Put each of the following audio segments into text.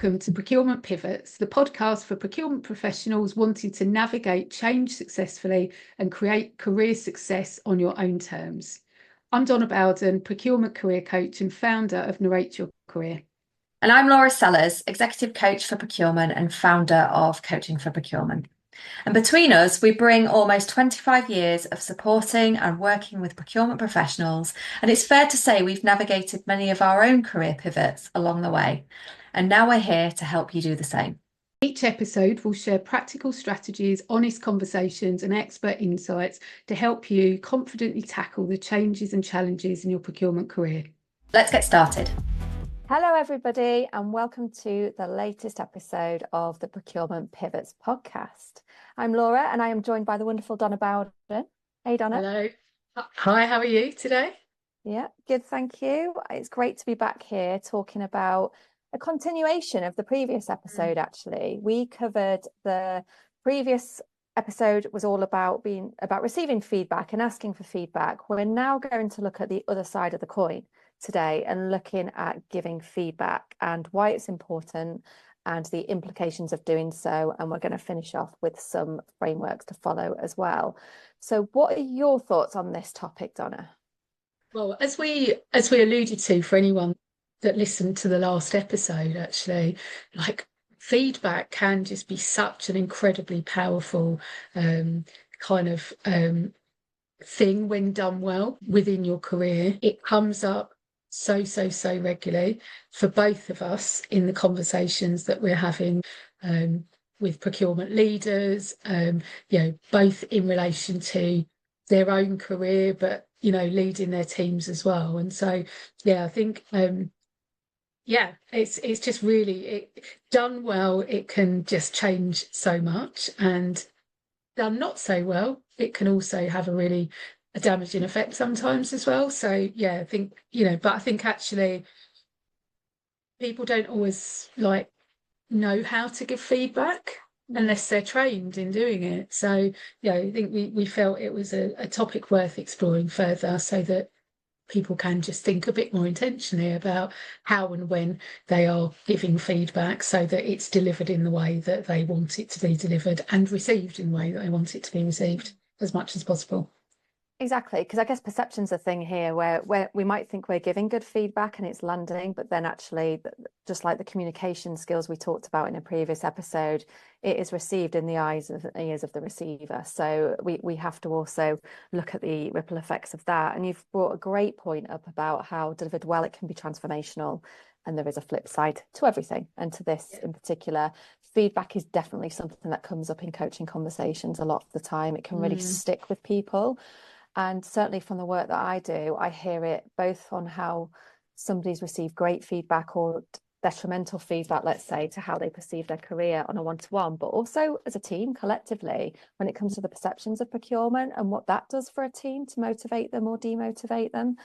welcome to Procurement Pivots, the podcast for procurement professionals wanting to navigate change successfully and create career success on your own terms. I'm Donna Bowden, procurement career coach and founder of Narrate Your Career. And I'm Laura Sellers, executive coach for procurement and founder of Coaching for Procurement. And between us, we bring almost 25 years of supporting and working with procurement professionals. And it's fair to say we've navigated many of our own career pivots along the way. And now we're here to help you do the same. Each episode will share practical strategies, honest conversations, and expert insights to help you confidently tackle the changes and challenges in your procurement career. Let's get started. Hello, everybody, and welcome to the latest episode of the Procurement Pivots podcast. I'm Laura, and I am joined by the wonderful Donna Bowden. Hey, Donna. Hello. Hi, how are you today? Yeah, good, thank you. It's great to be back here talking about a continuation of the previous episode, actually. We covered the previous episode was all about receiving feedback and asking for feedback. We're now going to look at the other side of the coin today and looking at giving feedback and why it's important and the implications of doing so. And we're going to finish off with some frameworks to follow as well. So what are your thoughts on this topic, Donna? Well, as we alluded to, for anyone that listened to the last episode, actually, like feedback can just be such an incredibly powerful kind of thing when done well within your career. It comes up so regularly for both of us in the conversations that we're having with procurement leaders, both in relation to their own career, but leading their teams as well. And so I think it's just really done well, it can just change so much, and done not so well, it can also have a damaging effect sometimes as well. So I think but I think actually people don't always know how to give feedback unless they're trained in doing it. So I think we felt it was a topic worth exploring further, so that people can just think a bit more intentionally about how and when they are giving feedback, so that it's delivered in the way that they want it to be delivered and received in the way that they want it to be received as much as possible. Exactly, because I guess perception's a thing here where we might think we're giving good feedback and it's landing, but then actually, just like the communication skills we talked about in a previous episode, it is received in the eyes and ears of the receiver. So we have to also look at the ripple effects of that. And you've brought a great point up about how delivered well, it can be transformational. And there is a flip side to everything. And to this in particular, feedback is definitely something that comes up in coaching conversations a lot of the time. It can really stick with people. And certainly from the work that I do, I hear it both on how somebody's received great feedback or detrimental feedback, let's say, to how they perceive their career on a one-to-one, but also as a team collectively when it comes to the perceptions of procurement and what that does for a team to motivate them or demotivate them.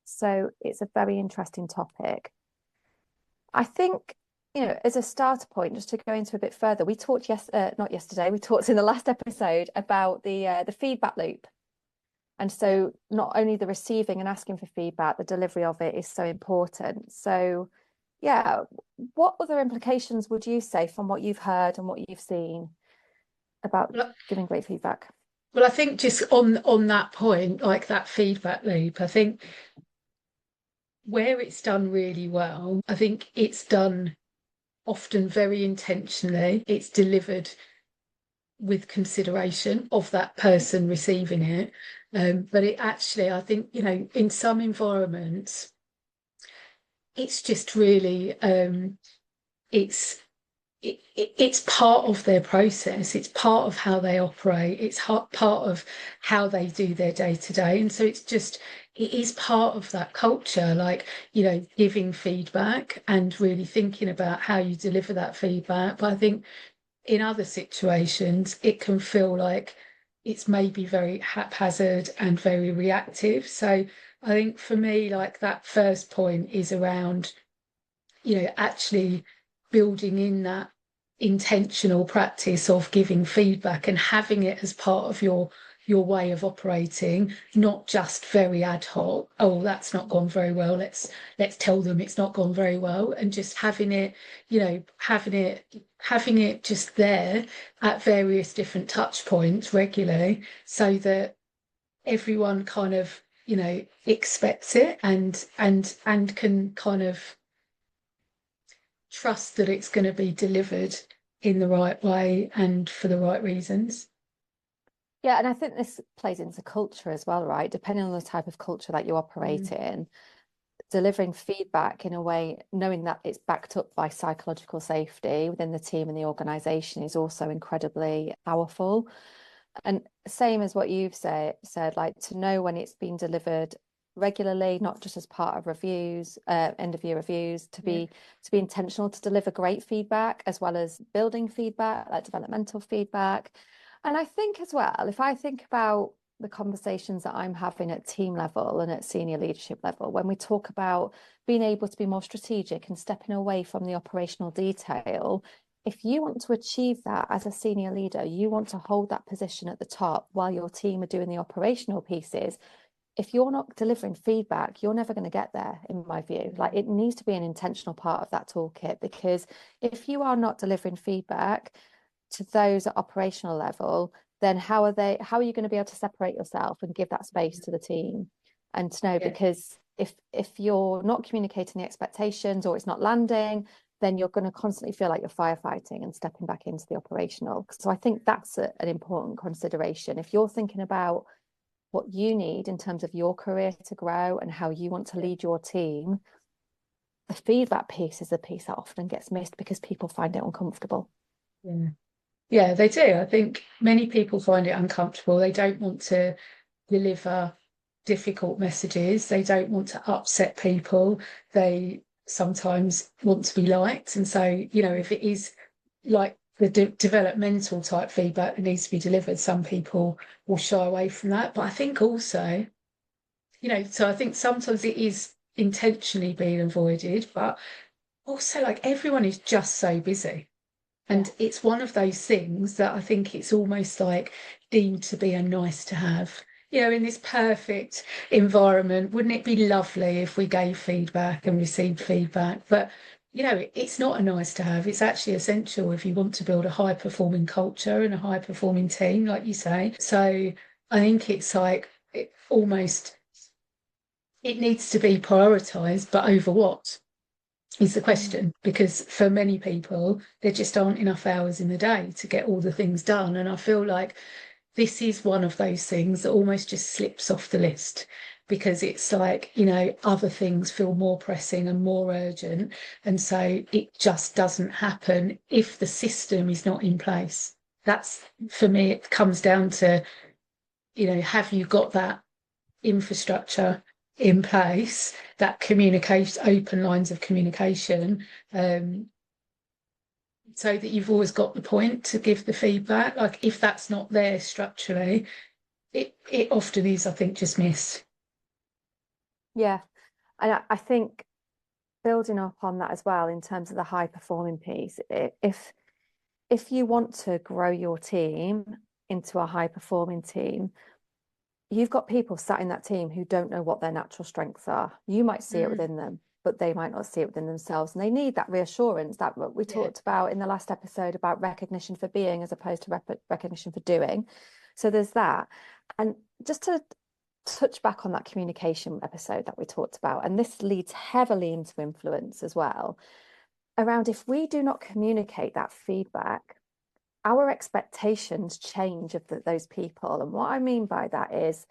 So it's a very interesting topic. I think, as a starter point, just to go into a bit further, we talked not yesterday, we talked in the last episode about the feedback loop. And so not only the receiving and asking for feedback, the delivery of it is so important. So, what other implications would you say from what you've heard and what you've seen about giving great feedback? Well, I think just on that point, like that feedback loop, I think where it's done really well, I think it's done often very intentionally. It's delivered with consideration of that person receiving it. But it actually, I think, in some environments, it's just really, it's part of their process. It's part of how they operate. It's part of how they do their day to day. And so it is part of that culture, giving feedback and really thinking about how you deliver that feedback. But I think in other situations, it can feel like it's maybe very haphazard and very reactive. So I think for me, that first point is around, actually building in that intentional practice of giving feedback and having it as part of your your way of operating, not just very ad hoc. Oh, that's not gone very well. Let's tell them it's not gone very well, and just having it, having it just there at various different touch points regularly, so that everyone kind of, expects it, and can kind of trust that it's going to be delivered in the right way and for the right reasons. Yeah, and I think this plays into culture as well, right? Depending on the type of culture that you operate in, delivering feedback in a way, knowing that it's backed up by psychological safety within the team and the organization is also incredibly powerful. And same as what you've said, like to know when it's been delivered regularly, not just as part of reviews, end of year reviews, to be intentional, to deliver great feedback as well as building feedback, like developmental feedback. And I think as well, if I think about the conversations that I'm having at team level and at senior leadership level, when we talk about being able to be more strategic and stepping away from the operational detail, if you want to achieve that as a senior leader, you want to hold that position at the top while your team are doing the operational pieces. If you're not delivering feedback, you're never going to get there, in my view. Like, it needs to be an intentional part of that toolkit, because if you are not delivering feedback to those at operational level, then how are you going to be able to separate yourself and give that space to the team and to know? Because if you're not communicating the expectations or it's not landing, then you're going to constantly feel like you're firefighting and stepping back into the operational. So I think that's an important consideration. If you're thinking about what you need in terms of your career to grow and how you want to lead your team, the feedback piece is the piece that often gets missed because people find it uncomfortable. Yeah. Yeah, they do. I think many people find it uncomfortable. They don't want to deliver difficult messages. They don't want to upset people. They sometimes want to be liked. And so, if it is like the developmental type feedback that needs to be delivered, some people will shy away from that. But I think also, so I think sometimes it is intentionally being avoided, but also, like, everyone is just so busy. And it's one of those things that I think it's almost like deemed to be a nice to have. In this perfect environment, wouldn't it be lovely if we gave feedback and received feedback? But, it's not a nice to have. It's actually essential if you want to build a high performing culture and a high performing team, like you say. So I think it's like it needs to be prioritized, but over what? Is the question, because for many people there just aren't enough hours in the day to get all the things done, and I feel like this is one of those things that almost just slips off the list, because it's like, other things feel more pressing and more urgent, and so it just doesn't happen if the system is not in place. That's, for me, it comes down to, have you got that infrastructure in place, that communication, open lines of communication, so that you've always got the point to give the feedback. Like, if that's not there structurally, it often is, I think, just missed. Yeah. And I think building up on that as well in terms of the high performing piece, if you want to grow your team into a high performing team, you've got people sat in that team who don't know what their natural strengths are. You might see it within them, but they might not see it within themselves. And they need that reassurance that we talked about in the last episode about recognition for being as opposed to recognition for doing. So there's that. And just to touch back on that communication episode that we talked about, and this leads heavily into influence as well, around if we do not communicate that feedback, our expectations change of those people. And what I mean by that is,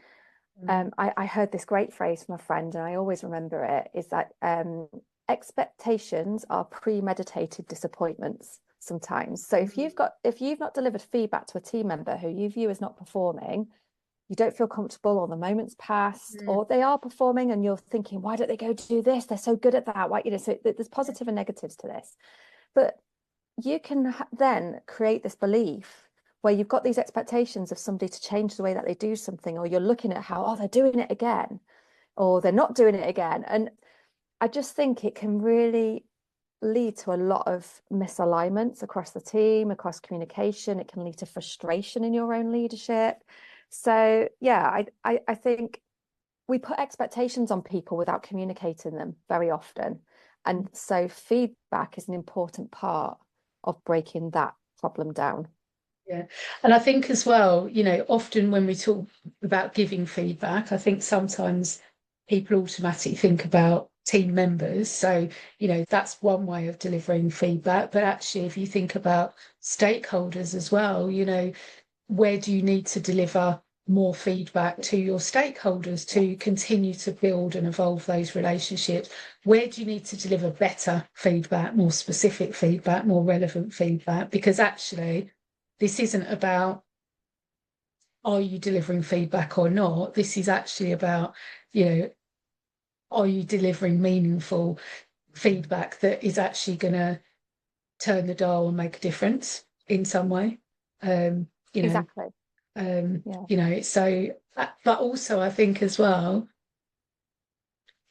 I heard this great phrase from a friend, and I always remember it, is that expectations are premeditated disappointments sometimes. So if you've not delivered feedback to a team member who you view as not performing, you don't feel comfortable, or the moment's passed, or they are performing and you're thinking, why don't they go do this? They're so good at that. Why, so there's positive and negatives to this. But you can then create this belief where you've got these expectations of somebody to change the way that they do something, or you're looking at how, they're doing it again, or they're not doing it again. And I just think it can really lead to a lot of misalignments across the team, across communication. It can lead to frustration in your own leadership. So yeah, I think we put expectations on people without communicating them very often. And so feedback is an important part of breaking that problem down. Yeah. And I think as well, often when we talk about giving feedback, I think sometimes people automatically think about team members. So, that's one way of delivering feedback. But actually, if you think about stakeholders as well, where do you need to deliver more feedback to your stakeholders to continue to build and evolve those relationships? Where do you need to deliver better feedback, more specific feedback, more relevant feedback? Because actually, this isn't about are you delivering feedback or not. This is actually about, are you delivering meaningful feedback that is actually going to turn the dial and make a difference in some way? Um, you know, Exactly. Yeah. So, but also I think as well,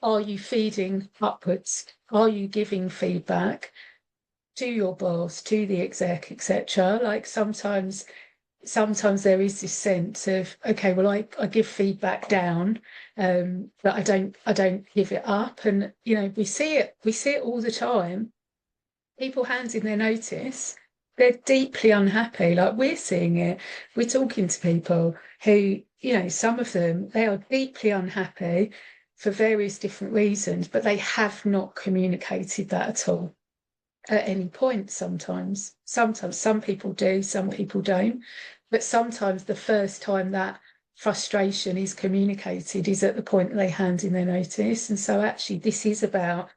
are you feeding upwards? Are you giving feedback to your boss, to the exec, etc.? Like sometimes there is this sense of, okay, well, I give feedback down, but I don't give it up. And we see it all the time. People hand in their notice, they're deeply unhappy. Like we're seeing it. We're talking to people who, some of them, they are deeply unhappy for various different reasons, but they have not communicated that at all at any point. Sometimes some people do, some people don't, but sometimes the first time that frustration is communicated is at the point that they hand in their notice. And so actually this is about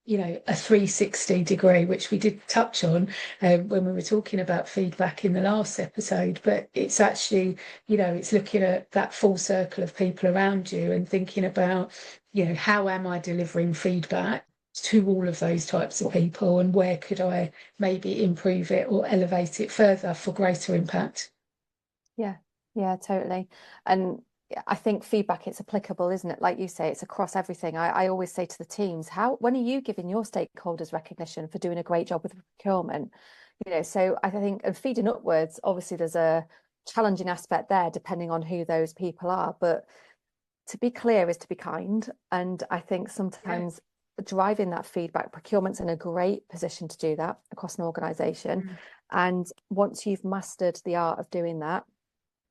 a 360 degree, which we did touch on when we were talking about feedback in the last episode, but it's actually it's looking at that full circle of people around you and thinking about how am I delivering feedback to all of those types of people, and where could I maybe improve it or elevate it further for greater impact. Yeah, yeah, totally. And I think feedback, it's applicable, isn't it? Like you say, it's across everything. I always say to the teams, when are you giving your stakeholders recognition for doing a great job with procurement? So I think, and feeding upwards, obviously there's a challenging aspect there depending on who those people are. But to be clear is to be kind. And I think sometimes driving that feedback, procurement's in a great position to do that across an organization. And once you've mastered the art of doing that,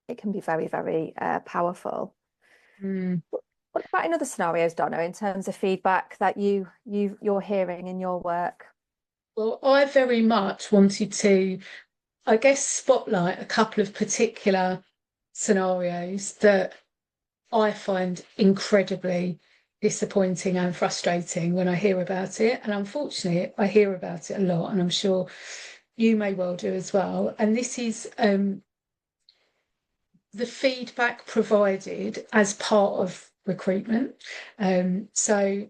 it can be very, very powerful. Mm. What about in other scenarios, Donna, in terms of feedback that you're hearing in your work? Well, I very much wanted to, I guess, spotlight a couple of particular scenarios that I find incredibly disappointing and frustrating when I hear about it. And unfortunately, I hear about it a lot, and I'm sure you may well do as well. And this is the feedback provided as part of recruitment. So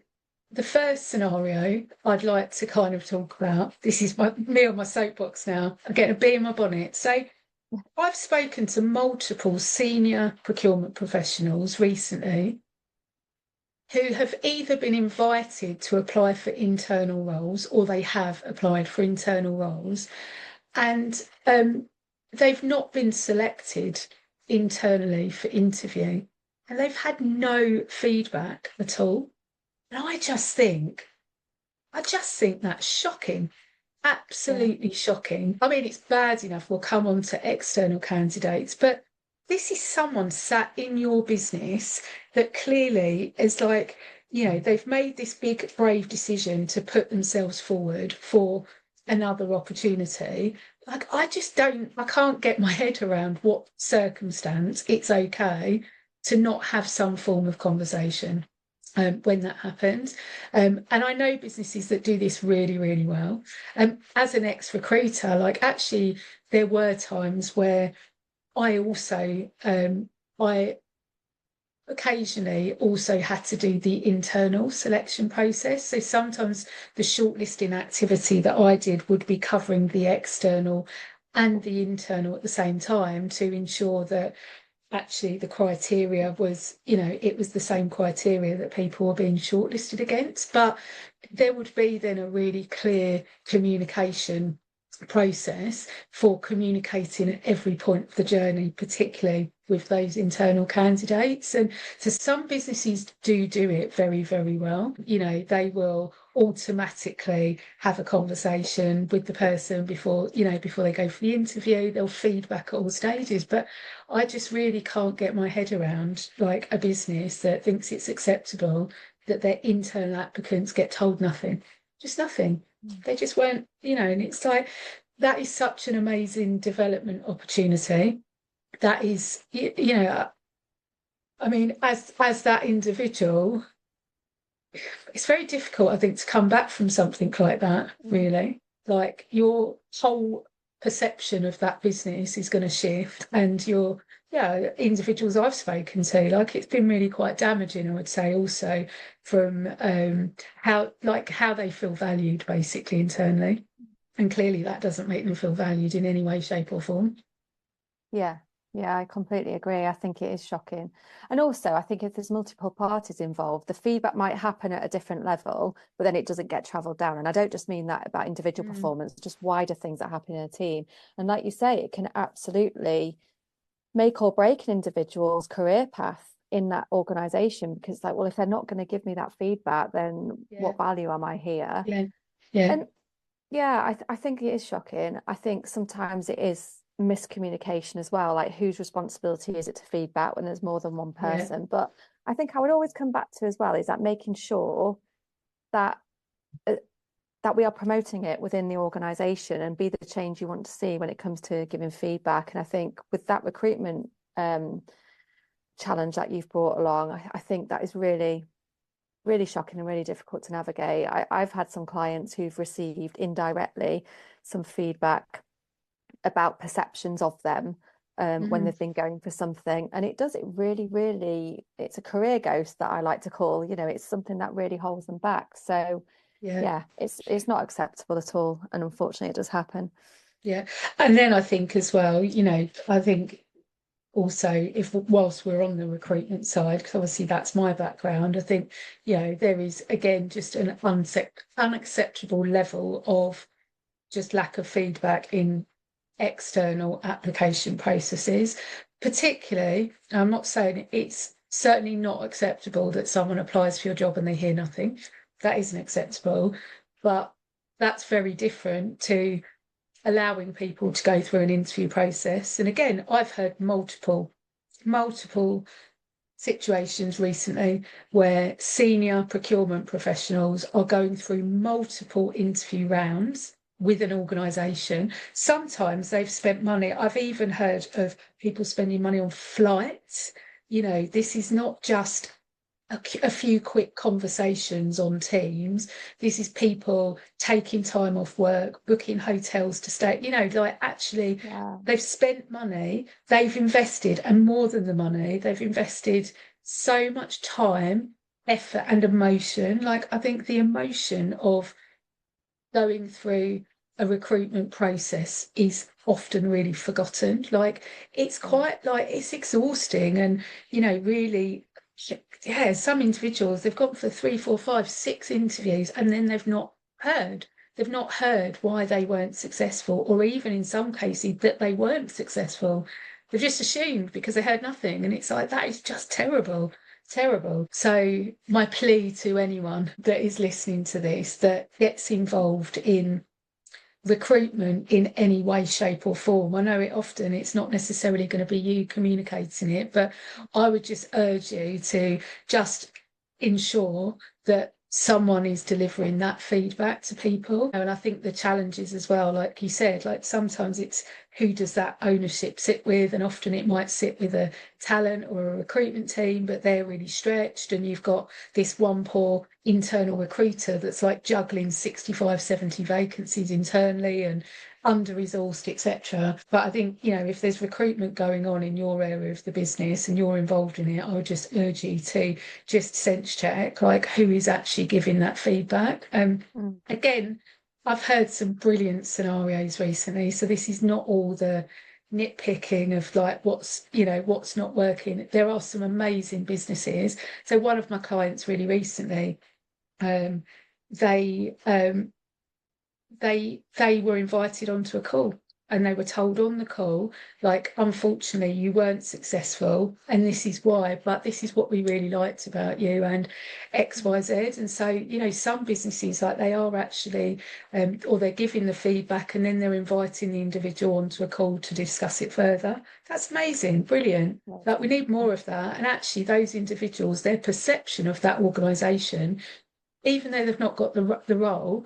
the first scenario I'd like to kind of talk about, this is me on my soapbox now, I'm getting a bee in my bonnet. So I've spoken to multiple senior procurement professionals recently who have either been invited to apply for internal roles, or they have applied for internal roles, and they've not been selected internally for interview, and they've had no feedback at all. And I just think that's shocking. Yeah. Absolutely shocking. I mean, it's bad enough. We'll come on to external candidates, but this is someone sat in your business that clearly is like, they've made this big, brave decision to put themselves forward for another opportunity. Like, I can't get my head around what circumstance it's okay to not have some form of conversation when that happens. And I know businesses that do this really, really well. As an ex-recruiter, like actually there were times where I also I occasionally also had to do the internal selection process. So sometimes the shortlisting activity that I did would be covering the external and the internal at the same time to ensure that actually the criteria was, it was the same criteria that people were being shortlisted against. But there would be then a really clear communication process for communicating at every point of the journey, particularly with those internal candidates. And so some businesses do it very, very well. You know, they will automatically have a conversation with the person before they go for the interview. They'll feedback at all stages. But I just really can't get my head around like a business that thinks it's acceptable that their internal applicants get told nothing, just nothing. They just weren't, and it's like that is such an amazing development opportunity. That is, I mean, as that individual, it's very difficult, I think, to come back from something like that, really. Like your whole perception of that business is going to shift, and individuals I've spoken to, like it's been really quite damaging, I would say, also from how they feel valued basically internally. And clearly that doesn't make them feel valued in any way, shape, or form. Yeah, yeah, I completely agree. I think it is shocking. And also, I think if there's multiple parties involved, the feedback might happen at a different level, but then it doesn't get travelled down. And I don't just mean that about individual performance, just wider things that happen in a team. And like you say, it can absolutely make or break an individual's career path in that organization, because it's like, well, if they're not going to give me that feedback, then what value am I here? Yeah. Yeah. And yeah, I think it is shocking. I think sometimes it is miscommunication as well. Like, whose responsibility is it to feedback when there's more than one person? But I think I would always come back to as well is that making sure that that we are promoting it within the organization and be the change you want to see when it comes to giving feedback. And I think with that recruitment challenge that you've brought along, I think that is really, really shocking and really difficult to navigate. I've had some clients who've received indirectly some feedback about perceptions of them when they've been going for something, and it really, really, it's a career ghost that I like to call. It's something that really holds them back. So yeah, it's not acceptable at all, and unfortunately it does happen. Yeah. And then I think as well, I think also, if whilst we're on the recruitment side, because obviously that's my background, I think there is again just an unacceptable level of just lack of feedback in external application processes. Particularly, I'm not saying it's certainly not acceptable that someone applies for your job and they hear nothing. That isn't acceptable, but that's very different to allowing people to go through an interview process. And again, I've heard multiple situations recently where senior procurement professionals are going through multiple interview rounds with an organisation. Sometimes they've spent money. I've even heard of people spending money on flights. This is not just a few quick conversations on Teams. This is people taking time off work, booking hotels to stay, like actually they've spent money, they've invested, and more than the money, they've invested so much time, effort, and emotion. Like I think the emotion of going through a recruitment process is often really forgotten. Like it's quite like it's exhausting and really some individuals, they've gone for 3, 4, 5, 6 interviews and then they've not heard. They've not heard why they weren't successful, or even in some cases that they weren't successful. They've just assumed because they heard nothing. And it's like, that is just terrible. Terrible. So my plea to anyone that is listening to this that gets involved in recruitment in any way, shape, or form. I know it's not necessarily going to be you communicating it, but I would just urge you to just ensure that someone is delivering that feedback to people. And I think the challenges as well, like you said, like sometimes it's who does that ownership sit with, and often it might sit with a talent or a recruitment team, but they're really stretched, and you've got this one poor internal recruiter that's like juggling 65, 70 vacancies internally and under-resourced, etc. But I think, if there's recruitment going on in your area of the business and you're involved in it, I would just urge you to just sense check, like who is actually giving that feedback. Again, I've heard some brilliant scenarios recently, so this is not all the nitpicking of like what's not working. There are some amazing businesses. So one of my clients really recently, they they were invited onto a call, and they were told on the call, like, unfortunately you weren't successful and this is why, but this is what we really liked about you, and XYZ. And so, some businesses, like, they are actually or they're giving the feedback and then they're inviting the individual onto a call to discuss it further. That's amazing, brilliant. Like, we need more of that. And actually those individuals, their perception of that organization, even though they've not got the role,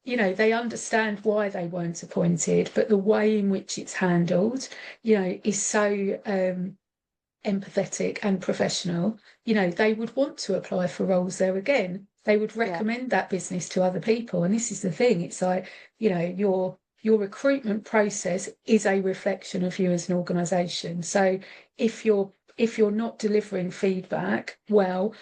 they understand why they weren't appointed, but the way in which it's handled, is so empathetic and professional. They would want to apply for roles there again. They would recommend that business to other people. And this is the thing. It's like, your recruitment process is a reflection of you as an organization. So if you're not delivering feedback well,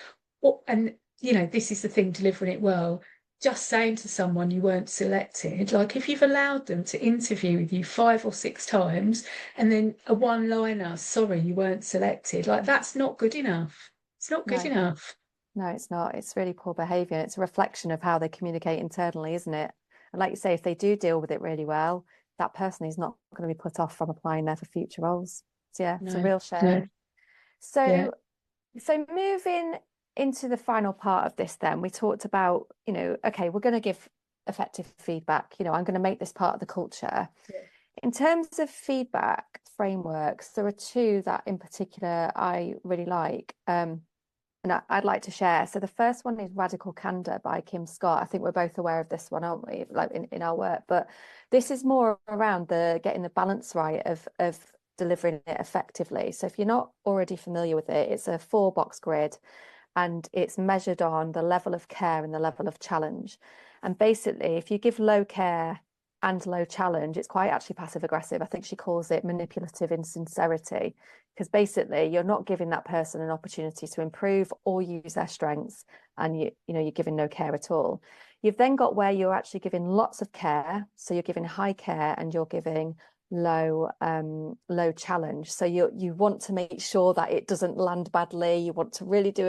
and this is the thing, delivering it well, just saying to someone you weren't selected, like, if you've allowed them to interview with you 5 or 6 times and then a one-liner, sorry, you weren't selected, like, that's not good enough. It's not good enough. No, it's not. It's really poor behaviour. It's a reflection of how they communicate internally, isn't it? And like you say, if they do deal with it really well, that person is not going to be put off from applying there for future roles. So yeah, it's a real shame. No. So moving into the final part of this, then we talked about, okay, we're going to give effective feedback. I'm going to make this part of the culture. In terms of feedback frameworks, there are two that in particular I really like, and I'd like to share. So the first one is Radical Candor by Kim Scott. I think we're both aware of this one, aren't we? Like in our work, but this is more around getting the balance right of delivering it effectively. So if you're not already familiar with it, it's a 4-box grid, and it's measured on the level of care and the level of challenge. And basically, if you give low care and low challenge, it's quite actually passive aggressive. I think she calls it manipulative insincerity, because basically you're not giving that person an opportunity to improve or use their strengths, and you're giving no care at all. You've then got where you're actually giving lots of care, so you're giving high care and you're giving low challenge. So you want to make sure that it doesn't land badly. You want to really do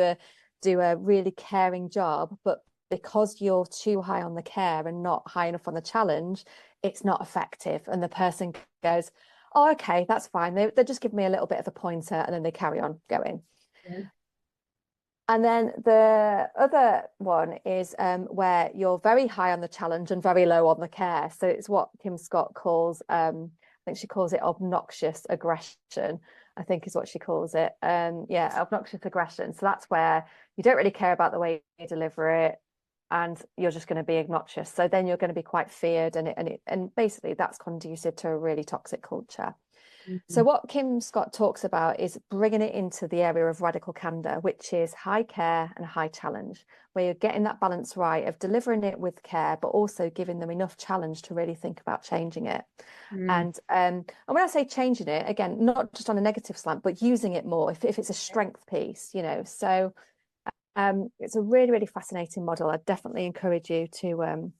a really caring job, but because you're too high on the care and not high enough on the challenge, it's not effective. And the person goes, oh, okay, that's fine. They just give me a little bit of a pointer, and then they carry on going. Yeah. And then the other one is where you're very high on the challenge and very low on the care. So it's what Kim Scott calls, I think she calls it obnoxious aggression, I think is what she calls it. Obnoxious aggression. So that's where you don't really care about the way you deliver it, and you're just going to be obnoxious. So then you're going to be quite feared, and basically that's conducive to a really toxic culture. So what Kim Scott talks about is bringing it into the area of radical candor, which is high care and high challenge, where you're getting that balance right of delivering it with care, but also giving them enough challenge to really think about changing it. And when I say changing it, again, not just on a negative slant, but using it more if it's a strength piece, So it's a really, really fascinating model. I definitely encourage you to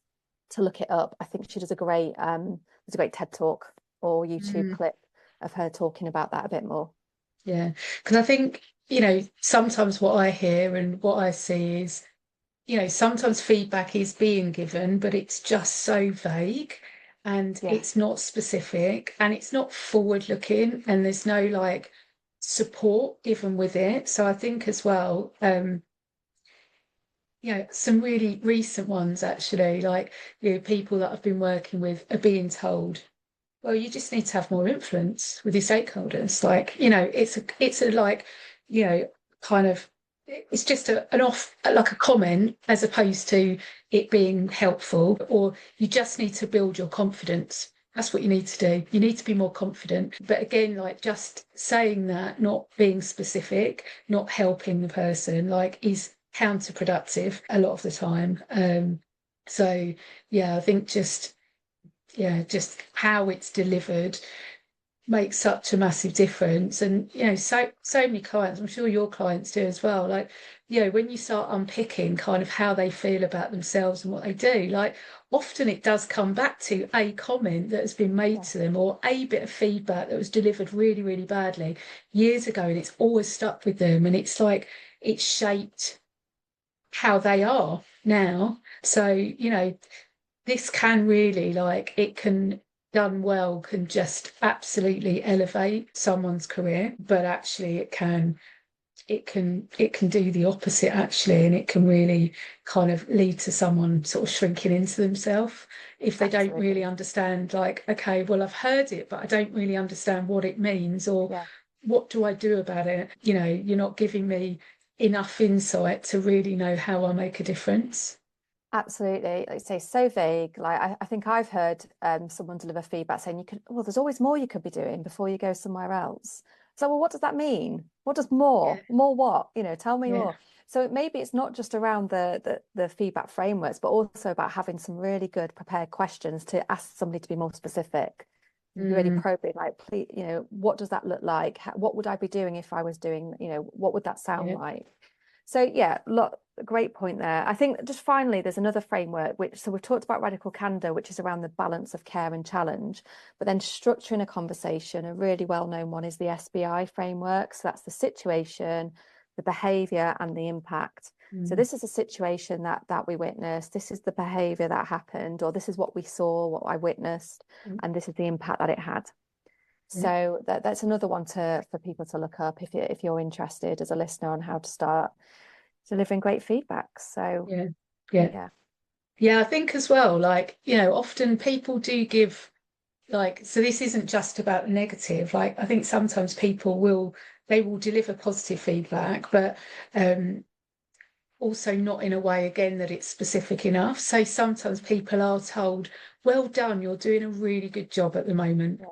look it up. I think she does there's a great TED Talk or YouTube clip of her talking about that a bit more. Yeah, because I think, sometimes what I hear and what I see is, sometimes feedback is being given, but it's just so vague, and it's not specific, and it's not forward looking, and there's no like support given with it. So I think as well, some really recent ones actually, like, people that I've been working with are being told, well, you just need to have more influence with your stakeholders. Like, it's a like, kind of, it's just like a comment, as opposed to it being helpful, or you just need to build your confidence. That's what you need to do. You need to be more confident. But again, like, just saying that, not being specific, not helping the person, like, is counterproductive a lot of the time. So yeah, I think just how it's delivered makes such a massive difference. And so many clients, I'm sure your clients do as well, like, when you start unpicking kind of how they feel about themselves and what they do, like, often it does come back to a comment that has been made to them, or a bit of feedback that was delivered really, really badly years ago, and it's always stuck with them, and it's like it's shaped how they are now. So this can really, like, it can, done well, can just absolutely elevate someone's career, but actually it can do the opposite actually, and it can really kind of lead to someone sort of shrinking into themselves if they don't Absolutely. really understand, like, okay, well, I've heard it, but I don't really understand what it means, or Yeah. what do I do about it? You're not giving me enough insight to really know how I make a difference. Absolutely. Like you say, so vague. Like I think I've heard someone deliver feedback saying you could, well, there's always more you could be doing before you go somewhere else. So, well, what does that mean? What does Yeah, more? More what? Tell me yeah, more. So maybe it's not just around the feedback frameworks, but also about having some really good prepared questions to ask somebody to be more specific. Really mm, probing, like, please, what does that look like? What would I be doing if I was doing, what would that sound yeah, like? So yeah, great point there. I think just finally, there's another framework so we've talked about radical candor, which is around the balance of care and challenge, but then structuring a conversation, a really well-known one is the SBI framework. So that's the situation, the behavior, and the impact. So mm, this is a situation that we witnessed, this is the behavior that happened, or this is what we saw, what I witnessed, mm, and this is the impact that it had. yeah, So that's another one for people to look up if you're interested as a listener on how to start delivering great feedback. So yeah, yeah. yeah, Yeah, I think as well, like, often people do give, like, so this isn't just about the negative. Like, I think sometimes they will deliver positive feedback, but also not in a way, again, that it's specific enough. So sometimes people are told, well done, you're doing a really good job at the moment. yeah,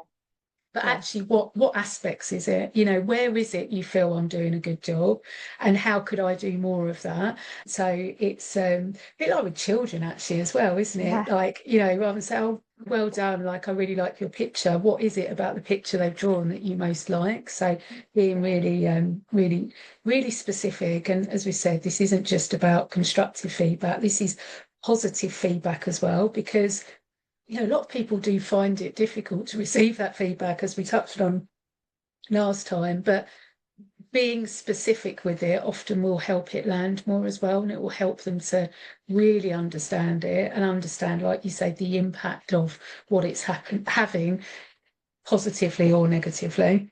But yeah, actually, what aspects is it? Where is it you feel I'm doing a good job, and how could I do more of that? So it's a bit like with children actually as well, isn't yeah, it? Like, rather than say, oh, well done, like, I really like your picture. What is it about the picture they've drawn that you most like? So being really, really, really specific. And as we said, this isn't just about constructive feedback. This is positive feedback as well, because a lot of people do find it difficult to receive that feedback, as we touched on last time. But being specific with it often will help it land more as well, and it will help them to really understand it and understand, like you say, the impact of what it's having, positively or negatively.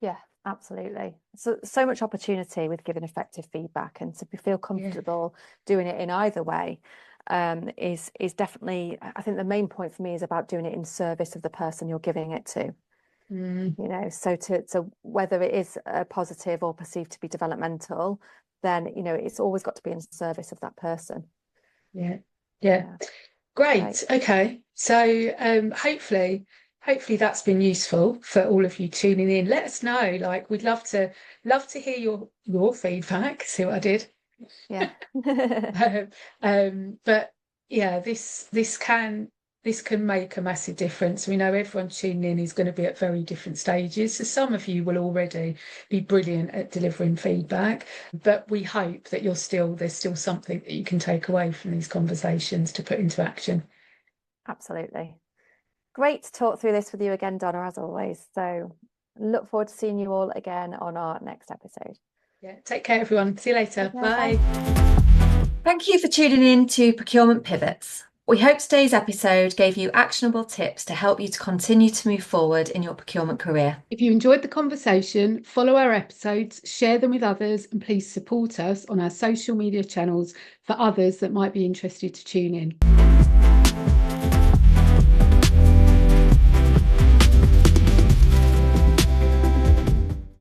yeah, absolutely. So much opportunity with giving effective feedback, and to feel Yeah. comfortable doing it in either way is definitely, I think the main point for me is about doing it in service of the person you're giving it to. Mm, So to whether it is a positive or perceived to be developmental, then it's always got to be in service of that person. yeah. Yeah. Yeah, great. Great. Okay. So hopefully that's been useful for all of you tuning in. Let us know. Like, we'd love to hear your feedback. See what I did? Yeah. But yeah, this can make a massive difference. We know everyone tuning in is going to be at very different stages. So some of you will already be brilliant at delivering feedback, but we hope that there's still something that you can take away from these conversations to put into action. Absolutely. Great to talk through this with you again, Donna, as always. So look forward to seeing you all again on our next episode. Yeah. Take care, everyone. See you later. Take care, Bye. bye. Thank you for tuning in to Procurement Pivots. We hope today's episode gave you actionable tips to help you to continue to move forward in your procurement career. If you enjoyed the conversation, follow our episodes, share them with others, and please support us on our social media channels for others that might be interested to tune in.